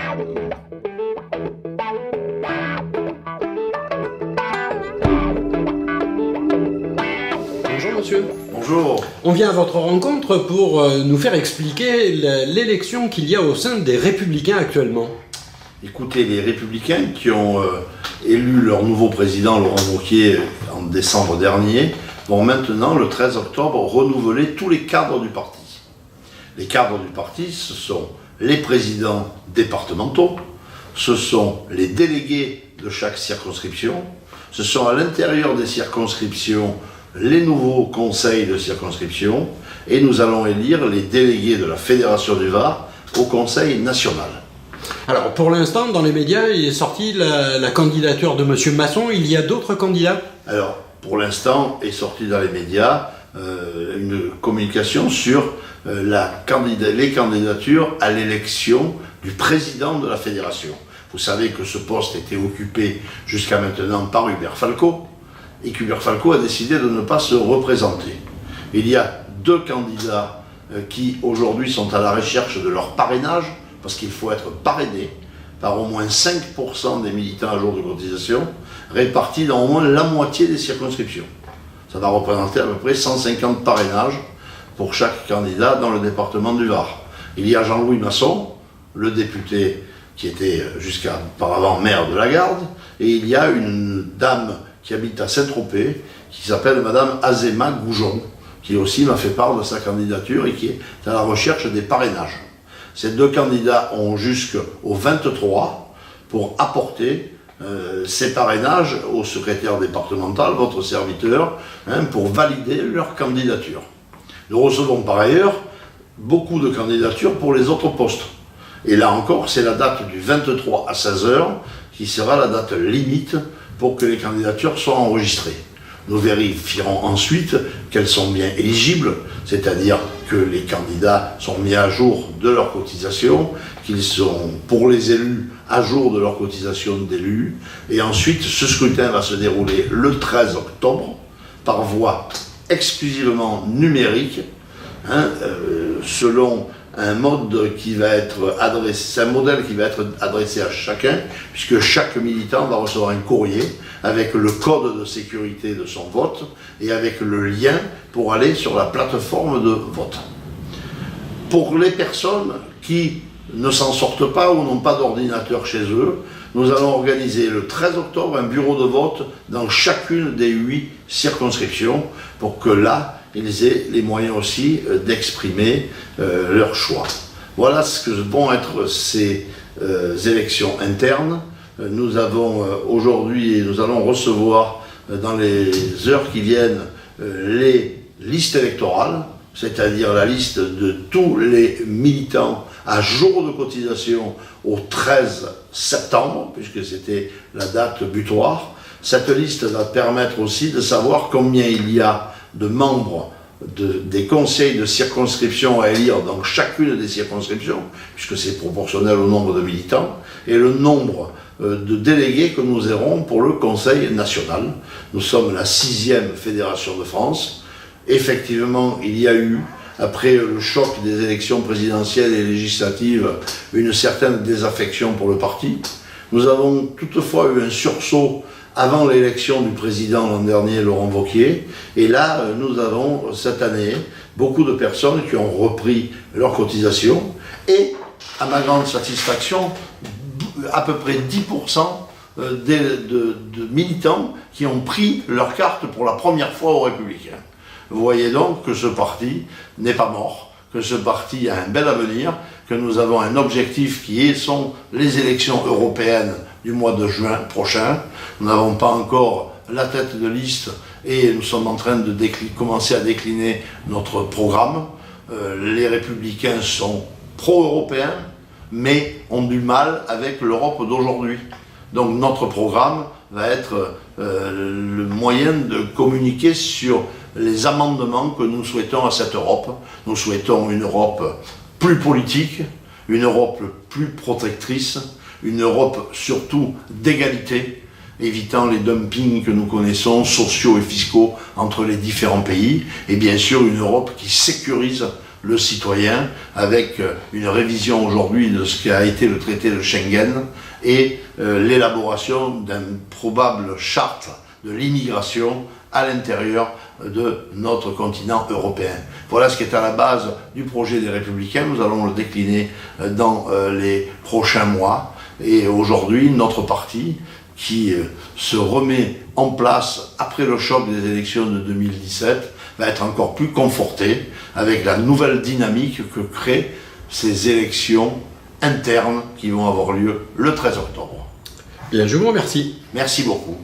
Bonjour monsieur. Bonjour. On vient à votre rencontre pour nous faire expliquer l'élection qu'il y a au sein des Républicains actuellement. Écoutez, les Républicains qui ont élu leur nouveau président, Laurent Wauquiez, en décembre dernier, vont maintenant, le 13 octobre, renouveler tous les cadres du parti. Les cadres du parti, ce sont les présidents départementaux, ce sont les délégués de chaque circonscription, ce sont à l'intérieur des circonscriptions les nouveaux conseils de circonscription, et nous allons élire les délégués de la Fédération du Var au Conseil national. Alors pour l'instant, dans les médias, il est sorti la candidature de monsieur Masson. Il y a d'autres candidats? Alors, pour l'instant, est sorti dans les médias une communication sur les candidatures à l'élection du président de la fédération. Vous savez que ce poste était occupé jusqu'à maintenant par Hubert Falco, et qu'Hubert Falco a décidé de ne pas se représenter. Il y a deux candidats qui aujourd'hui sont à la recherche de leur parrainage, parce qu'il faut être parrainé par au moins 5% des militants à jour de cotisation, répartis dans au moins la moitié des circonscriptions. Ça va représenter à peu près 150 parrainages pour chaque candidat dans le département du Var. Il y a Jean-Louis Masson, le député qui était jusqu'à auparavant maire de la Garde, et il y a une dame qui habite à Saint-Tropez, qui s'appelle Madame Azéma Goujon, qui aussi m'a fait part de sa candidature et qui est à la recherche des parrainages. Ces deux candidats ont jusqu'au 23 pour apporter ces parrainages au secrétaire départemental, votre serviteur, pour valider leur candidature. Nous recevons par ailleurs beaucoup de candidatures pour les autres postes. Et là encore, c'est la date du 23 à 16h qui sera la date limite pour que les candidatures soient enregistrées. Nous vérifierons ensuite qu'elles sont bien éligibles, c'est-à-dire que les candidats sont mis à jour de leur cotisation, qu'ils sont, pour les élus, à jour de leur cotisation d'élus. Et ensuite, ce scrutin va se dérouler le 13 octobre, par voie exclusivement numérique, selon un mode qui va être adressé, c'est un modèle qui va être adressé à chacun, puisque chaque militant va recevoir un courrier avec le code de sécurité de son vote et avec le lien pour aller sur la plateforme de vote. Pour les personnes qui ne s'en sortent pas ou n'ont pas d'ordinateur chez eux, nous allons organiser le 13 octobre un bureau de vote dans chacune des 8 circonscriptions pour que là, ils aient les moyens aussi d'exprimer leur choix. Voilà ce que vont être ces élections internes. Nous avons aujourd'hui, nous allons recevoir dans les heures qui viennent les listes électorales, c'est-à-dire la liste de tous les militants à jour de cotisation au 13 septembre, puisque c'était la date butoir. Cette liste va permettre aussi de savoir combien il y a de membres des conseils de circonscription à élire dans chacune des circonscriptions, puisque c'est proportionnel au nombre de militants, et le nombre de délégués que nous aurons pour le Conseil national. Nous sommes la 6e fédération de France. Effectivement, il y a eu, après le choc des élections présidentielles et législatives, une certaine désaffection pour le parti. Nous avons toutefois eu un sursaut avant l'élection du président l'an dernier, Laurent Wauquiez, et là, nous avons cette année beaucoup de personnes qui ont repris leur cotisation, et à ma grande satisfaction, à peu près 10% de militants qui ont pris leur carte pour la première fois aux Républicains. Vous voyez donc que ce parti n'est pas mort, que ce parti a un bel avenir, que nous avons un objectif qui sont les élections européennes du mois de juin prochain. Nous n'avons pas encore la tête de liste et nous sommes en train de commencer à décliner notre programme. Les Républicains sont pro-européens, mais ont du mal avec l'Europe d'aujourd'hui. Donc notre programme va être le moyen de communiquer sur les amendements que nous souhaitons à cette Europe. Nous souhaitons une Europe plus politique, une Europe plus protectrice, une Europe surtout d'égalité, évitant les dumpings que nous connaissons, sociaux et fiscaux, entre les différents pays, et bien sûr une Europe qui sécurise le citoyen, avec une révision aujourd'hui de ce qu'a été le traité de Schengen et l'élaboration d'une probable charte de l'immigration à l'intérieur de notre continent européen. Voilà ce qui est à la base du projet des Républicains. Nous allons le décliner dans les prochains mois. Et aujourd'hui, notre parti, qui se remet en place après le choc des élections de 2017, va être encore plus conforté avec la nouvelle dynamique que créent ces élections internes qui vont avoir lieu le 13 octobre. Bien, je vous remercie. Merci beaucoup.